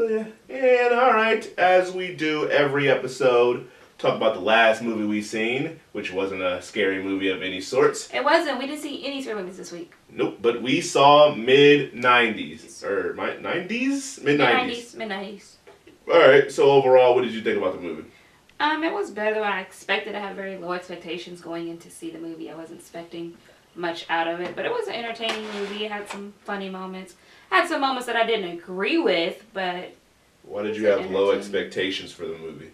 So yeah, and alright, as we do every episode, talk about the last movie we seen, which wasn't a scary movie of any sorts. It wasn't. We didn't see any scary movies this week. Nope, but we saw Mid90s. Or, 90s? Mid90s. Mid-90s. Alright, so overall, what did you think about the movie? It was better than I expected. I had very low expectations going in to see the movie. I wasn't expecting much out of it, but it was an entertaining movie. It had some funny moments. Had some moments that I didn't agree with, but... Why did you have low expectations for the movie?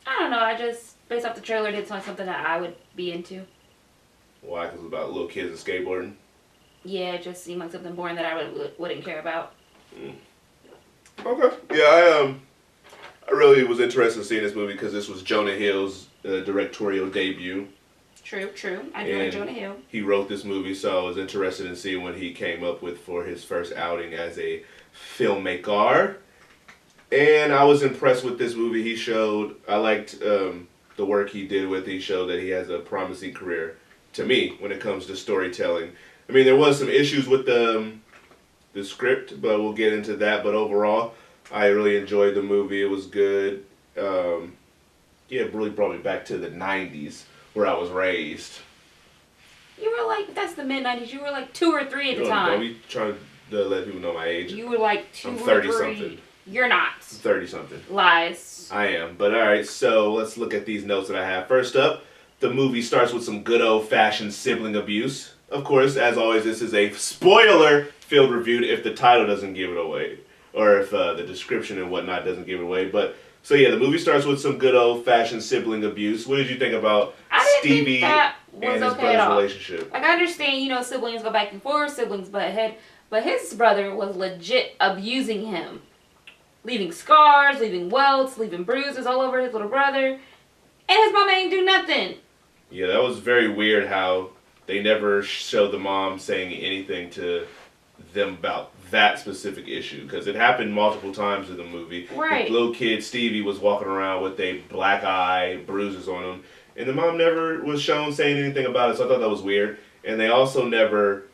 I don't know. I just, based off the trailer, did something that I would be into. Why? Because it was about little kids and skateboarding? Yeah, it just seemed like something boring that I wouldn't care about. Okay. Yeah, I really was interested in seeing this movie because this was Jonah Hill's directorial debut. True. I do like Jonah Hill. He wrote this movie, so I was interested in seeing what he came up with for his first outing as a filmmaker. And I was impressed with this movie. I liked the work he did with it. He showed that he has a promising career, to me, when it comes to storytelling. I mean, there was some issues with the script, but we'll get into that. But overall, I really enjoyed the movie. It was good. It really brought me back to the 90s, where I was raised. You were like, that's the mid-90s. You were like 2 or 3 at the time. Don't be trying to let people know my age. You were like 2 I'm or 3. 30-something. You're not. 30-something. Lies. I am. But alright, so let's look at these notes that I have. First up, the movie starts with some good old-fashioned sibling abuse. Of course, as always, this is a spoiler-filled review if the title doesn't give it away. Or if the description and whatnot doesn't give it away. But so yeah, the movie starts with some good old-fashioned sibling abuse. What did you think about Stevie and his brother's relationship? Like, I understand, siblings go back and forth, siblings butt head, but his brother was legit abusing him. Leaving scars, leaving welts, leaving bruises all over his little brother. And his mom ain't do nothing. Yeah, that was very weird how they never showed the mom saying anything to them about that specific issue, because it happened multiple times in the movie. Right. The little kid Stevie was walking around with a black eye, bruises on him, and the mom never was shown saying anything about it, so I thought that was weird. And they also never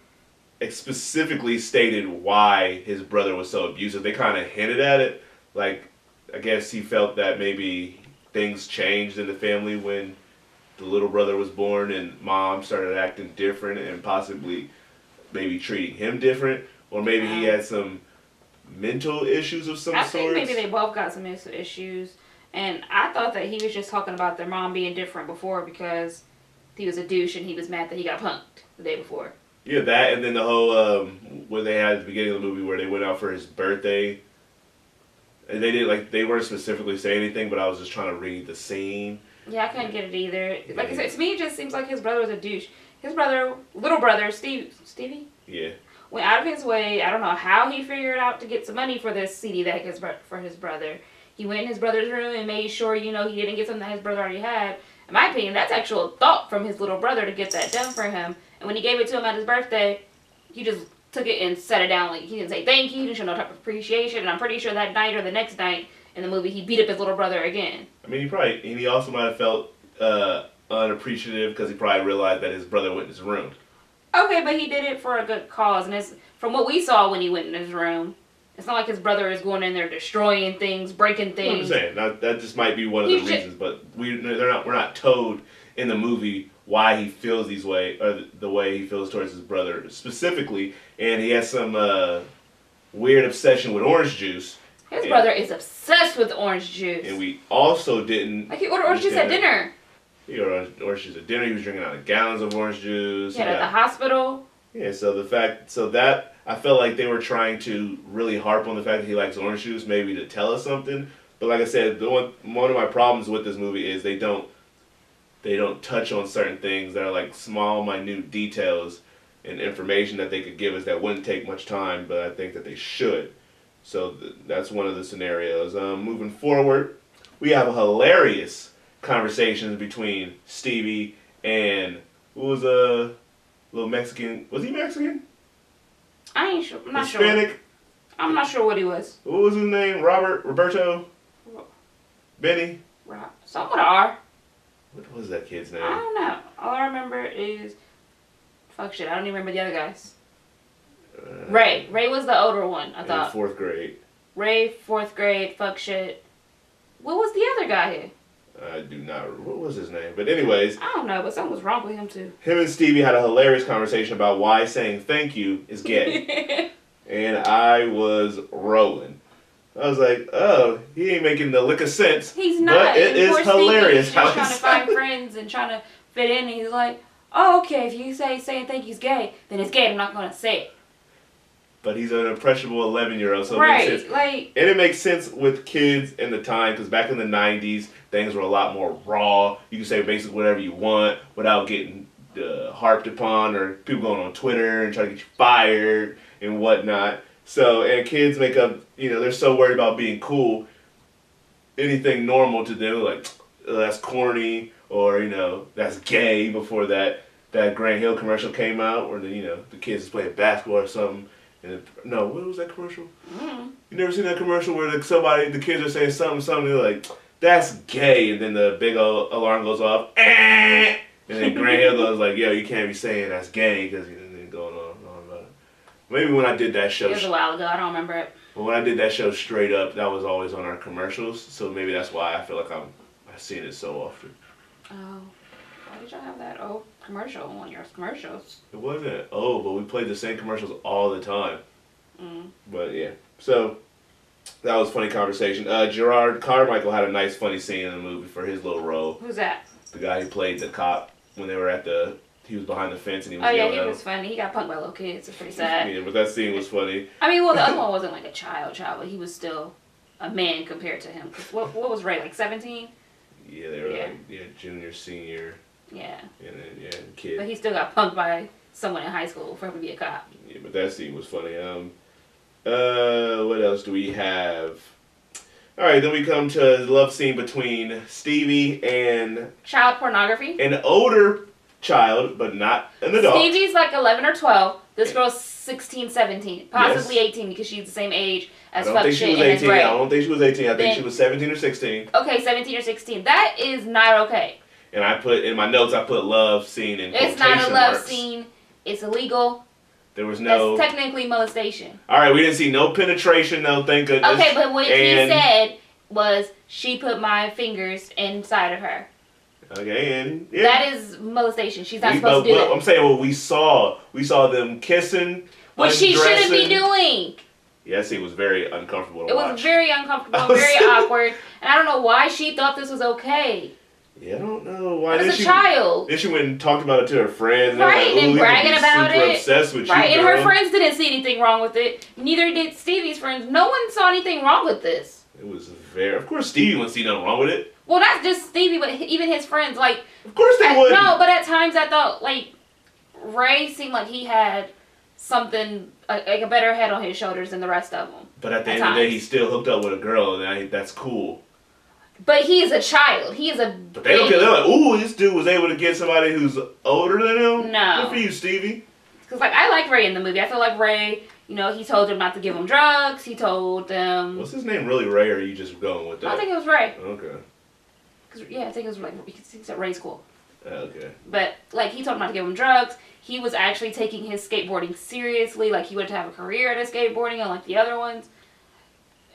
specifically stated why his brother was so abusive. They kind of hinted at it, like, I guess he felt that maybe things changed in the family when the little brother was born and mom started acting different and possibly maybe treating him different, or maybe he had some mental issues of some sort. I think maybe they both got some mental issues, and I thought that he was just talking about their mom being different before because he was a douche and he was mad that he got punked the day before. Yeah, that, and then the whole what they had at the beginning of the movie where they went out for his birthday, and they weren't specifically saying anything, but I was just trying to read the scene. Yeah, I couldn't get it either. Like I said, to me it just seems like his brother was a douche. His little brother, Stevie? Yeah. Went out of his way. I don't know how he figured out to get some money for this CD for his brother. He went in his brother's room and made sure, he didn't get something that his brother already had. In my opinion, that's actual thought from his little brother to get that done for him. And when he gave it to him at his birthday, he just took it and set it down. Like, he didn't say thank you, he didn't show no type of appreciation. And I'm pretty sure that night or the next night in the movie, he beat up his little brother again. I mean, he also might have felt unappreciative because he probably realized that his brother went in his room. Okay, but he did it for a good cause. And from what we saw when he went in his room, it's not like his brother is going in there destroying things, breaking things. I'm saying that just might be one of the reasons, but we're not told in the movie why he feels these way or the way he feels towards his brother specifically, and he has some weird obsession with orange juice. His brother is obsessed with orange juice, and we also didn't. Like, he ordered orange juice at dinner. He ordered orange juice at dinner. He was drinking out of gallons of orange juice. Yeah, at the hospital. Yeah, so that I felt like they were trying to really harp on the fact that he likes orange juice, maybe to tell us something. But like I said, one of my problems with this movie is they don't touch on certain things that are like small, minute details and information that they could give us that wouldn't take much time, but I think that they should. So that's one of the scenarios. Moving forward, we have a hilarious conversations between Stevie and who was a little Mexican. Was he Mexican? I ain't sure. I'm not Hispanic? sure. I'm not sure what he was. What was his name? Roberto? Benny? Something with an R. What was that kid's name? I don't know. All I remember is... Fuck shit, I don't even remember the other guys. Ray. Ray was the older one, I thought. In 4th grade. Ray, 4th grade, fuck shit. What was the other guy here? I do not. What was his name? But anyways, I don't know, but something was wrong with him too. him and Stevie had a hilarious conversation about why saying thank you is gay. And I was rolling. I was like, oh, he ain't making the lick of sense. He's not. But it is hilarious He's how just trying to find friends and trying to fit in. And he's like, oh, okay, if you say saying thank you's gay, then it's gay. I'm not going to say it. But he's an impressionable 11-year-old, so right, it makes sense. like, and it makes sense with kids in the time, because back in the 90s, things were a lot more raw. You can say basically whatever you want without getting harped upon, or people going on Twitter and trying to get you fired and whatnot. So, and kids make up, they're so worried about being cool. Anything normal to them, like, that's corny, or, that's gay, before that Grant Hill commercial came out, where the kids is playing basketball or something. And no, what was that commercial? mm. You never seen that commercial where the kids are saying something, they're like, that's gay, and then the big old alarm goes off, and then Grant Hill goes like, yo, you can't be saying that's gay, because going on about it. Maybe when I did that show, it was a while ago, I don't remember it. But when I did that show straight up, that was always on our commercials, so maybe that's why I feel like I've seen it so often. Oh, why did y'all have that old commercial on your commercials? It wasn't but we played the same commercials all the time. Mm. But yeah, so that was a funny conversation. Gerard Carmichael had a nice funny scene in the movie for his little role. Who's that? The guy who played the cop when they were he was behind the fence and he was yelling at him. Was funny. He got punked by little kids. It's pretty sad. Yeah, but that scene was funny. I mean, well, the other one wasn't like a child, but he was still a man compared to him. 'Cause what was Ray, like 17? Yeah, they were junior, senior. Yeah. And then, kid. But he still got punked by someone in high school for him to be a cop. Yeah, but that scene was funny. What else do we have? All right, then we come to the love scene between Stevie and... Child pornography? An older child, but not an adult. Stevie's like 11 or 12. This girl's 16, 17. Possibly 18 because she's the same age as fuck shit and as Ray. I don't think she was 18. I think she was 17 or 16. Okay, 17 or 16. That is not okay. And I put, in my notes, I put love scene in quotation marks. It's not a love scene. It's illegal. There was no... That's technically molestation. All right, we didn't see no penetration, though, thank goodness. Okay, but what he said was, she put my fingers inside of her. Okay, and... Yeah. That is molestation. She's not supposed to do that. I'm saying what we saw. We saw them kissing, what she shouldn't be doing. Yes, it was very uncomfortable to watch. It was very uncomfortable and very awkward. And I don't know why she thought this was okay. Yeah, I don't know why. As a child. Then she went and talked about it to her friends. Right, like, and bragging about it. Obsessed with right, you, and her friends didn't see anything wrong with it. Neither did Stevie's friends. No one saw anything wrong with this. It was very... Of course Stevie wouldn't see nothing wrong with it. Well, not just Stevie, but even his friends. Like, of course they would. No, but at times I thought, like, Ray seemed like he had something, like a better head on his shoulders than the rest of them. But at the end of the day, he still hooked up with a girl, and that's cool. But he is a child. He is a But they don't care. They're like, ooh, this dude was able to get somebody who's older than him? No. Good for you, Stevie. Because, like, I like Ray in the movie. I feel like Ray, he told them not to give him drugs. He told them... Was his name really Ray, or are you just going with that? I think it was Ray. Okay. I think it was like, he's at Ray's school. Okay. But, like, he told him not to give him drugs. He was actually taking his skateboarding seriously. Like, he wanted to have a career at skateboarding, unlike the other ones.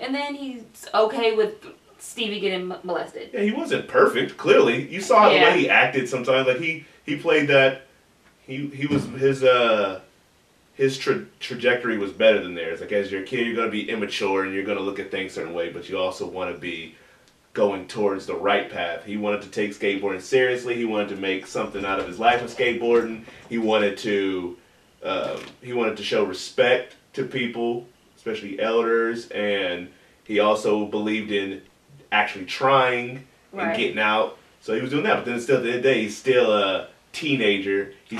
And then he's okay with Stevie getting molested. Yeah, he wasn't perfect, clearly. You saw the way he acted sometimes. Like, he played that... He was... His trajectory was better than theirs. Like, as your kid, you're going to be immature, and you're going to look at things a certain way, but you also want to be going towards the right path. He wanted to take skateboarding seriously. He wanted to make something out of his life with skateboarding. He wanted to show respect to people, especially elders, and he also believed in actually trying and getting out. So he was doing that, but then still, at the end of the day, he's still a teenager. He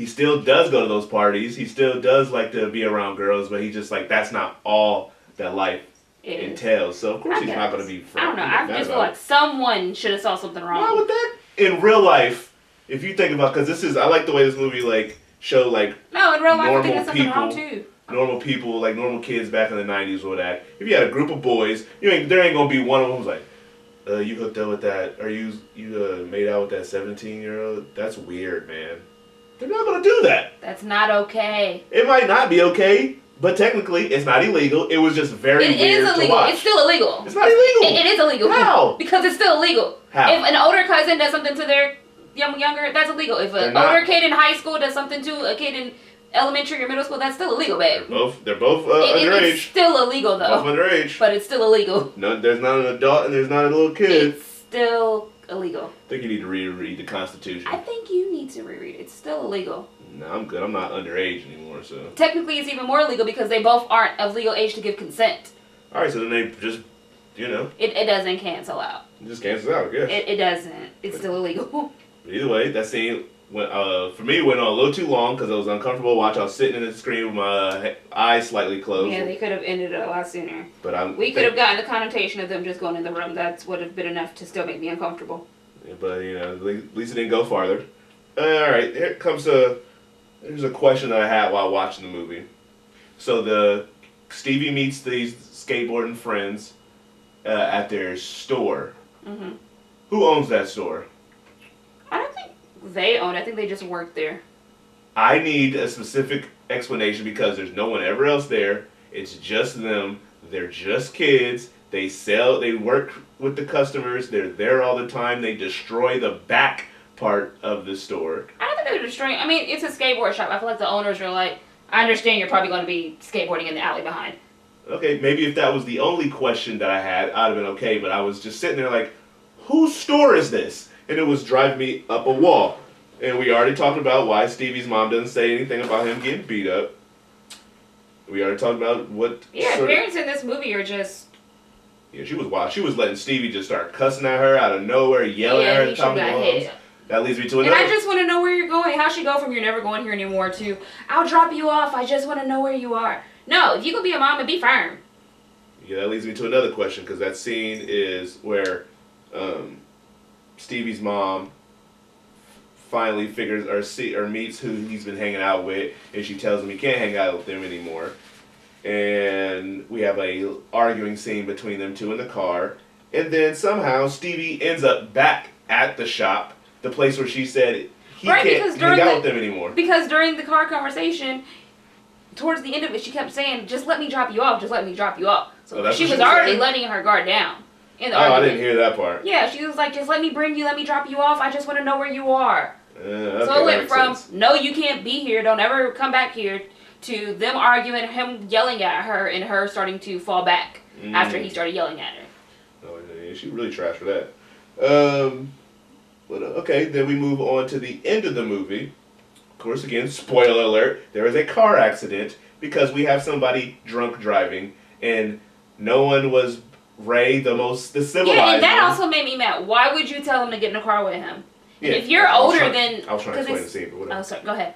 still does go to those parties. He still does like to be around girls, but he's just like, that's not all that life entails. So of course he's not going to be friendly. I don't know. I just feel like someone should have saw something wrong. Why would that? In real life, if you think about, because I like the way this movie show No, in real life I think there's something wrong too. Normal people, like normal kids back in the 90s would act. If you had a group of boys, there ain't going to be one of them who's like, you hooked up with that, or you made out with that 17-year-old? That's weird, man. They're not going to do that. That's not okay. It might not be okay, But technically, it's not illegal. It was just very It weird is to illegal. watch. It's still illegal. It's not illegal. It is illegal. How? Because it's still illegal. How? If an older cousin does something to their younger, that's illegal. If an older kid in high school does something to a kid in elementary or middle school, that's still illegal, babe. They're both underage. It's still illegal, though. Both underage. But it's still illegal. No, there's not an adult and there's not a little kid. It's still illegal. I think you need to reread the Constitution. I think you need to reread it. It's still illegal. No, I'm good. I'm not underage anymore, so. Technically, it's even more illegal because they both aren't of legal age to give consent. All right, so then they just, It doesn't cancel out. it just cancels out, I guess. It doesn't. It's still illegal. But either way, that scene went, for me, went on a little too long because it was uncomfortable to watch. I was sitting in the screen with my eyes slightly closed. Yeah, they could have ended it a lot sooner. But we could have gotten the connotation of them just going in the room. That would have been enough to still make me uncomfortable. Yeah, but, at least it didn't go farther. All right, here's a question that I had while watching the movie. So Stevie meets these skateboarding friends at their store. Mm-hmm. Who owns that store? I don't think they own it. I think they just work there. I need a specific explanation because there's no one ever else there. It's just them. They're just kids. They work with the customers. They're there all the time. They destroy the back part of the store. I don't think they're destroying. I mean, it's a skateboard shop. I feel like the owners are like, I understand you're probably going to be skateboarding in the alley behind. Okay, maybe if that was the only question that I had, I'd have been okay. But I was just sitting there like, whose store is this? And it was driving me up a wall. And we already talked about why Stevie's mom doesn't say anything about him getting beat up. We already talked about what... Yeah, parents in this movie are just... Yeah, she was wild. She was letting Stevie just start cussing at her out of nowhere, yelling at her at the top of her lungs. That leads me to another... And I just want to know where you're going. How'd she go from you're never going here anymore to, I'll drop you off, I just want to know where you are. No, if you could be a mom and be firm. Yeah, that leads me to another question, because that scene is where Stevie's mom finally figures or meets who he's been hanging out with, and she tells him he can't hang out with them anymore. And we have a arguing scene between them two in the car, and then somehow Stevie ends up back at the shop, the place where she said he can't hang out with them anymore. Because during the car conversation, towards the end of it, she kept saying, just let me drop you off, just let me drop you off. So she was already letting her guard down. In the argument. I didn't hear that part. Yeah, she was like, just let me bring you, let me drop you off, I just want to know where you are. Okay, so it went from, no, you can't be here, don't ever come back here, to them arguing, him yelling at her, and her starting to fall back after he started yelling at her. Oh, yeah, she really trashed for that. Okay, then we move on to the end of the movie. Of course, again, spoiler alert, there is a car accident because we have somebody drunk driving, and no one was Ray, the civilized Yeah, and that one. also made me mad. Why would you tell him to get in a car with him? Yeah, if you're older than... I was trying to explain the scene, but whatever. Oh, sorry, go ahead.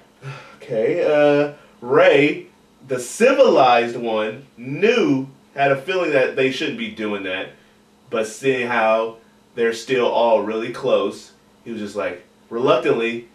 Okay, Ray, the civilized one, had a feeling that they shouldn't be doing that, but seeing how they're still all really close, he was just like, reluctantly,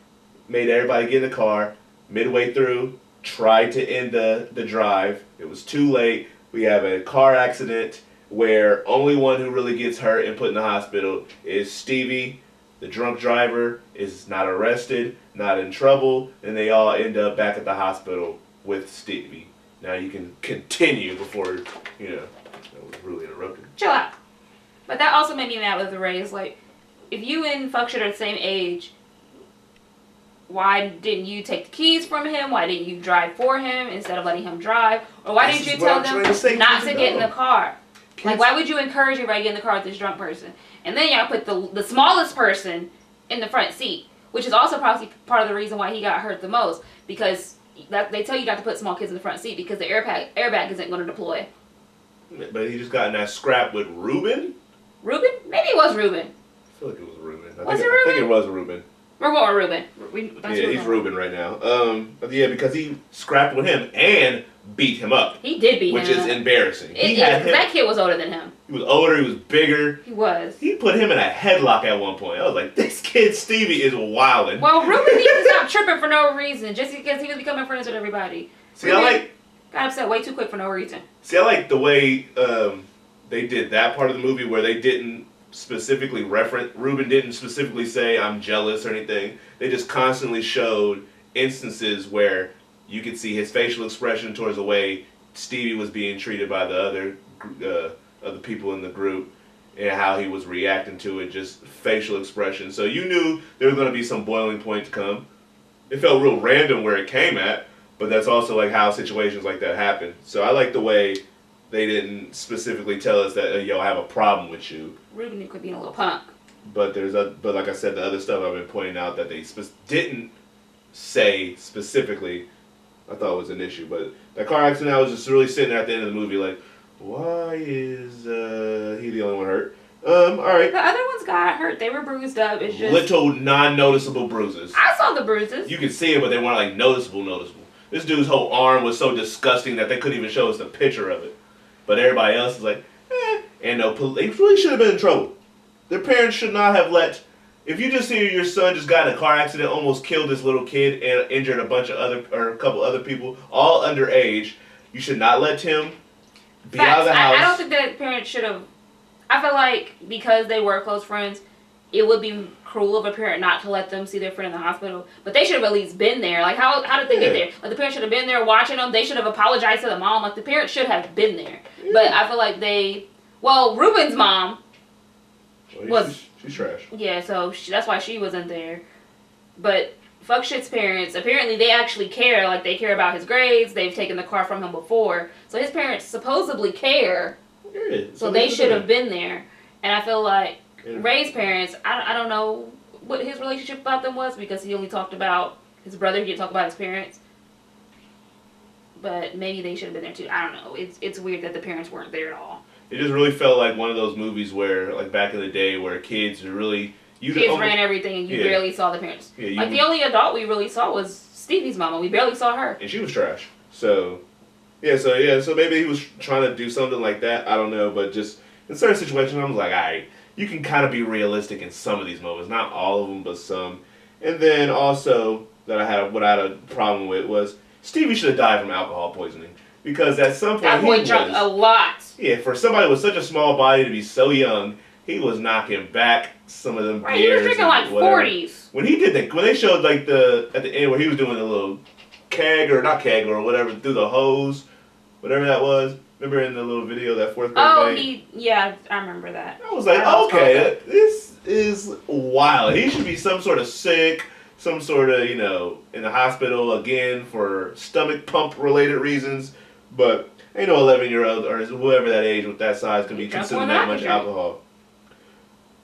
made everybody get in the car, midway through, tried to end the drive. It was too late. We have a car accident where only one who really gets hurt and put in the hospital is Stevie. The drunk driver is not arrested, not in trouble, and they all end up back at the hospital with Stevie. Now you can continue before, that was really interrupted. Chill out. But that also made me mad with the Rays. Like, if you and Fuckshit are the same age, why didn't you take the keys from him? Why didn't you drive for him instead of letting him drive? Or why didn't you tell them not to get in the car? Like, why would you encourage everybody to get in the car with this drunk person? And then y'all put the smallest person in the front seat, which is also probably part of the reason why he got hurt the most. Because they tell you not to put small kids in the front seat because the airbag isn't going to deploy. But he just got in that scrap with Ruben? Ruben? Maybe it was Ruben. I feel like it was Ruben. Was it Ruben? I think it was Ruben. We're going with Ruben. Yeah, he's Ruben right now. Yeah, because he scrapped with him and beat him up. He did beat him. Which is embarrassing. That kid was older than him. He was older, he was bigger. He was. He put him in a headlock at one point. I was like, this kid Stevie is wildin'. Well, Ruben needs to stop tripping for no reason, just because he was becoming friends with everybody. See, Ruben got upset way too quick for no reason. See, I like the way they did that part of the movie where they didn't specifically Ruben didn't specifically say, I'm jealous or anything. They just constantly showed instances where you could see his facial expression towards the way Stevie was being treated by the other people in the group, and how he was reacting to it, just facial expression. So you knew there was going to be some boiling point to come. It felt real random where it came at, but that's also like how situations like that happen. So I like the way they didn't specifically tell us that, yo, I have a problem with you. Ruben could be a little punk. But but like I said, the other stuff I've been pointing out that they didn't say specifically, I thought was an issue. But that car accident, I was just really sitting there at the end of the movie like, why is he the only one hurt? All right. The other ones got hurt. They were bruised up. It's just little non-noticeable bruises. I saw the bruises. You could see it, but they weren't like noticeable. This dude's whole arm was so disgusting that they couldn't even show us the picture of it. But everybody else is like, eh. And no, they really should have been in trouble. Their parents should not have let. If you just see your son just got in a car accident, almost killed this little kid, and injured a couple other people, all underage, you should not let him be out of the house. I don't think that parents should have. I feel like because they were close friends, it would be cruel of a parent not to let them see their friend in the hospital. But they should have at least been there. Like, how did they get there? Like, the parents should have been there watching them. They should have apologized to the mom. Like, the parents should have been there. Yeah. But I feel like Ruben's mom she's trash. Yeah, so that's why she wasn't there. But fuck shit's parents. Apparently, they actually care. Like, they care about his grades. They've taken the car from him before. So his parents supposedly care. Yeah, so they should have been there. And I feel like Ray's parents, I don't know what his relationship about them was, because he only talked about his brother. He didn't talk about his parents. But maybe they should have been there too. I don't know. It's weird that the parents weren't there at all. It just really felt like one of those movies where, like back in the day, where kids ran everything and you barely saw the parents. Yeah, the only adult we really saw was Stevie's mama. We barely saw her. And she was trash. So maybe he was trying to do something like that. I don't know, but just in certain situations, I was like, all right, you can kind of be realistic in some of these moments, not all of them, but some. And then also what I had a problem with was Stevie should have died from alcohol poisoning, because at some point that boy jumped a lot. Yeah, for somebody with such a small body to be so young, he was knocking back some of them beers. He was drinking like 40s. When they showed like at the end where he was doing a little keg or whatever through the hose, whatever that was. Remember in the little video that fourth grade made? Yeah, I remember that. I was like, okay, this is wild. He should be some sort of sick, some sort of, in the hospital again for stomach pump related reasons, but ain't no 11-year-old or whoever that age with that size can be consuming that much alcohol.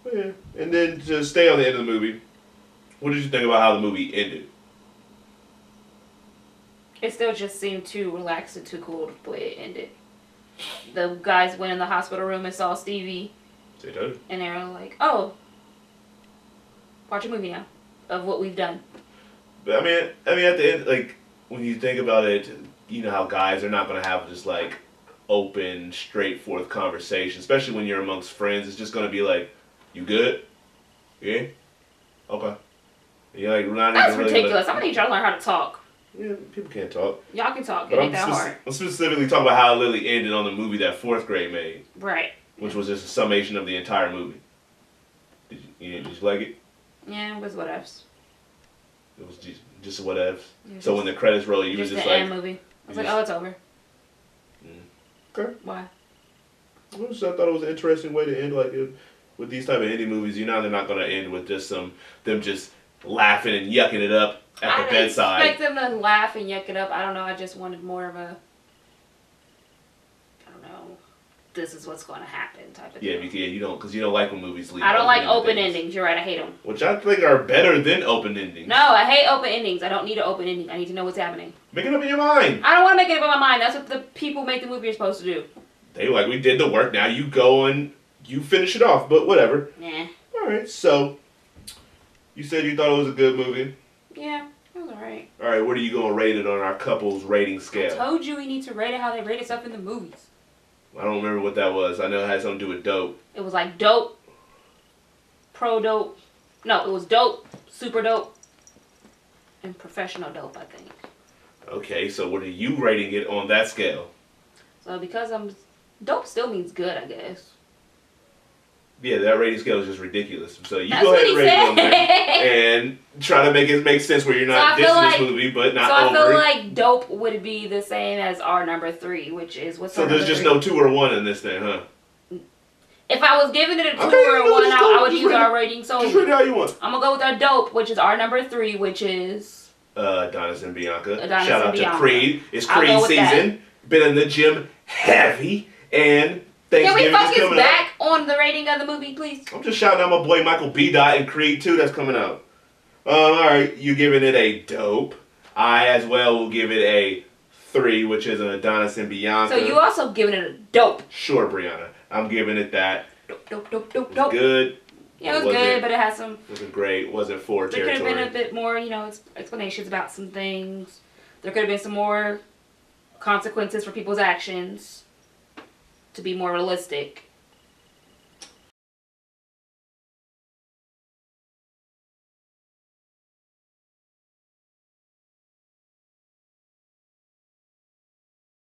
But yeah, and then to stay on the end of the movie, what did you think about how the movie ended? It still just seemed too relaxed and too cool the way it ended. The guys went in the hospital room and saw Stevie. They did. And they were like, oh, watch a movie now of what we've done. But I mean, at the end, like, when you think about it, you know how guys are not going to have just, like, open, straightforward conversation, especially when you're amongst friends. It's just going to be like, you good? Yeah? Okay. You're like, not That's even ridiculous. Really I'm going to need y'all to learn how to talk. Yeah, people can't talk. Y'all can talk. But It ain't that hard. I'm specifically talking about how it literally ended on the movie that fourth grade made. Right. Which was just a summation of the entire movie. Did you like it? Yeah, it was whatevs. It was just whatevs. So when the credits roll, you was just like... Just the end movie. I was like, oh, it's over. Okay. Why? I thought it was an interesting way to end, like, with these type of indie movies. You know they're not going to end with just them just laughing and yucking it up at the bedside. I expect them to laugh and yuck it up. I don't know. I just wanted more of a, I don't know, this is what's going to happen type of thing. Yeah, because you don't like when movies leave. I don't like open endings. You're right. I hate them. Which I think are better than open endings. No, I hate open endings. I don't need an open ending. I need to know what's happening. Make it up in your mind. I don't want to make it up in my mind. That's what the people who make the movie are supposed to do. They were like, we did the work. Now you go and you finish it off. But whatever. Nah. All right. So you said you thought it was a good movie. Yeah, it was alright. Alright, what are you going to rate it on our couple's rating scale? I told you we need to rate it how they rated stuff in the movies. I don't remember what that was. I know it had something to do with dope. It was like dope, pro dope. No, it was dope, super dope, and professional dope, I think. Okay, so what are you rating it on that scale? So because dope still means good, I guess. Yeah, that rating scale is just ridiculous. So you That's go ahead what and he rate it on said. there and try to make it make sense where you're not dissing this movie, but not I over feel it. like Dope would be the same as our number 3, which is what's So our there's number just 3? no 2 or 1 in this thing, huh? If I was giving it a 2 Okay, or a you know, 1, just go- I would just use rate our it. rating solely. Just rate it how you want. I'm gonna go with our Dope, which is our number 3, which is Adonis and Bianca. Adonis Shout and out Bianca. to Creed. It's I'll Creed go with season. Been in the gym heavy, and Can we Thanksgiving is focus coming back on the rating of the movie, please? up. I'm just shouting out my boy Michael B. Dot and Creed 2 that's coming out. Alright, you giving it a Dope. I as well will give it a 3, which is an Adonis and Bianca. So you also giving it a Dope. Sure, Brianna. I'm giving it that. Dope. It was good. Yeah, it was good, but it has some... Wasn't great. Wasn't for There could have territory. been a bit more, explanations about some things. There could have been some more consequences for people's actions to be more realistic.